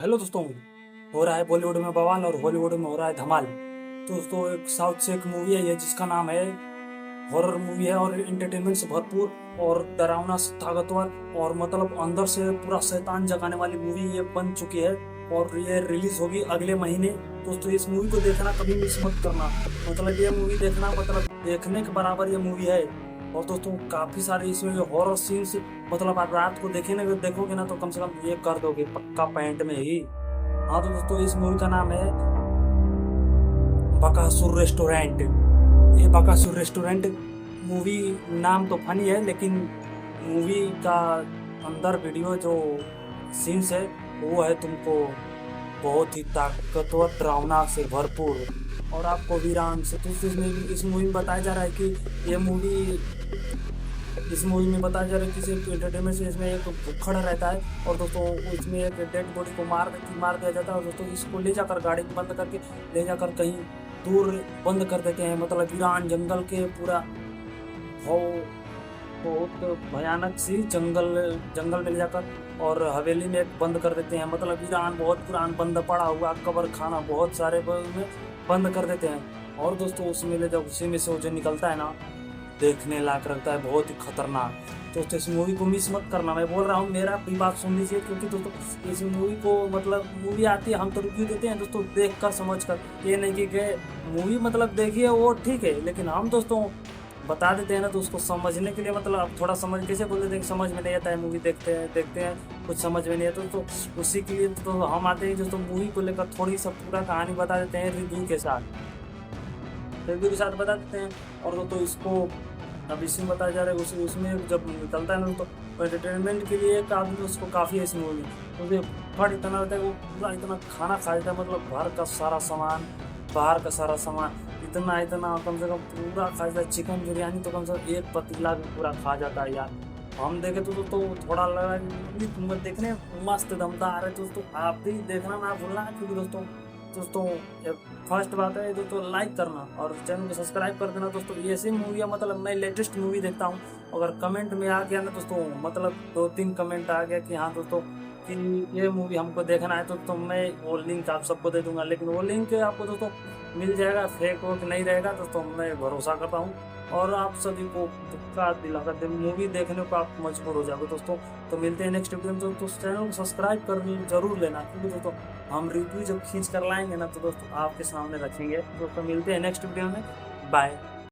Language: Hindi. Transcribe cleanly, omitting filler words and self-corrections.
हेलो दोस्तों। हो रहा है बॉलीवुड में बवाल और हॉलीवुड में हो रहा है धमाल। तो दोस्तों एक साउथ से एक मूवी है ये जिसका नाम है, हॉरर मूवी है और एंटरटेनमेंट से भरपूर और डरावना ताकतवर और मतलब अंदर से पूरा शैतान जगाने वाली मूवी ये बन चुकी है और ये रिलीज होगी अगले महीने। दोस्तों इस मूवी को देखना कभी मिस मत करना। मतलब ये मूवी देखना मतलब देखने के बराबर ये मूवी है। और दोस्तों काफी सारे इसमें हॉरर सीन्स, मतलब आप रात को देखोगे ना तो कम से कम ये कर दोगे पक्का पैंट में ही। हाँ तो दोस्तों इस मूवी का नाम है बकासुर रेस्टोरेंट। ये बकासुर रेस्टोरेंट मूवी नाम तो फनी है, लेकिन मूवी का अंदर वीडियो जो सीन्स है वो है तुमको बहुत ही ताकतवर डरावना से भरपूर और आपको वीरान से। तो इस मूवी में बताया जा रहा है कि ये मूवी इस मूवी में बताया जा रहा है कि सिर्फ एंटरटेनमेंट से इसमें एक भुक्खड़ रहता है और दोस्तों इसमें एक डेड बॉडी को मार दिया जाता है और दोस्तों इसको ले जाकर गाड़ी में बंद करके ले जाकर कहीं दूर बंद कर देते हैं, मतलब वीरान जंगल के पूरा हो बहुत भयानक सी जंगल में ले जाकर और हवेली में एक बंद कर देते हैं। मतलब वीरान बहुत पुरान बंद पड़ा हुआ कब्र खाना बहुत सारे में बंद कर देते हैं और दोस्तों उसमें ले जब उसी में से वो जो निकलता है ना देखने लायक रखता है, बहुत ही खतरनाक। दोस्तों इस मूवी को मिस मत करना, मैं बोल रहा हूँ मेरा भी बात सुन लीजिए, क्योंकि दोस्तों इस मूवी को मतलब मूवी आती है हम तो रिव्यू देते हैं दोस्तों देख कर समझ कर, ये नहीं कि मूवी मतलब देखिए वो ठीक है, लेकिन हम दोस्तों बता देते हैं ना तो उसको समझने के लिए मतलब आप थोड़ा समझ कैसे बोल देते हैं कि समझ में नहीं आता है, मूवी देखते हैं कुछ समझ में नहीं आता तो उसी के लिए तो हम आते हैं दोस्तों मूवी को लेकर थोड़ी सा पूरा कहानी बता देते हैं रिव्यू के साथ बता देते हैं। और दोस्तों इसको अब इसमें बताया जा रहा है उसमें जब निकलता है ना तो एंटरटेनमेंट के लिए काफ़ी उसको काफ़ी है इस मूवी में, क्योंकि फट इतना रहता है वो पूरा इतना खाना खा जाता है, मतलब घर का सारा सामान बाहर का सारा सामान इतना कम से कम पूरा खा जाता है। चिकन बिरयानी तो कम से कम एक पतीला भी पूरा खा जाता है यार। हम देखे तो थोड़ा लगा देखने मस्त दमदार है दोस्तों, आप भी देखना ना भूलना, क्योंकि दोस्तों फर्स्ट बात है दोस्तों लाइक करना और चैनल को सब्सक्राइब कर देना। दोस्तों ऐसी मूवी मतलब मैं लेटेस्ट मूवी देखता हूँ, अगर कमेंट में आ गया ना दोस्तों मतलब 2-3 कमेंट आ गया कि हाँ दोस्तों कि ये मूवी हमको देखना है तो मैं वो लिंक आप सबको दे दूंगा, लेकिन वो लिंक आपको दोस्तों मिल जाएगा, फेक वर्क नहीं रहेगा दोस्तों, मैं भरोसा करता हूँ और आप सभी को तुक्का दिलाकर मूवी देखने को आप मजबूर हो जाओगे दोस्तों। तो मिलते हैं नेक्स्ट वीडियो में, तो चैनल को सब्सक्राइब कर जरूर लेना, क्योंकि दोस्तों हम रिव्यू जब खींच कर लाएंगे ना तो दोस्तों आपके सामने रखेंगे। दोस्तों मिलते हैं नेक्स्ट वीडियो में, बाय।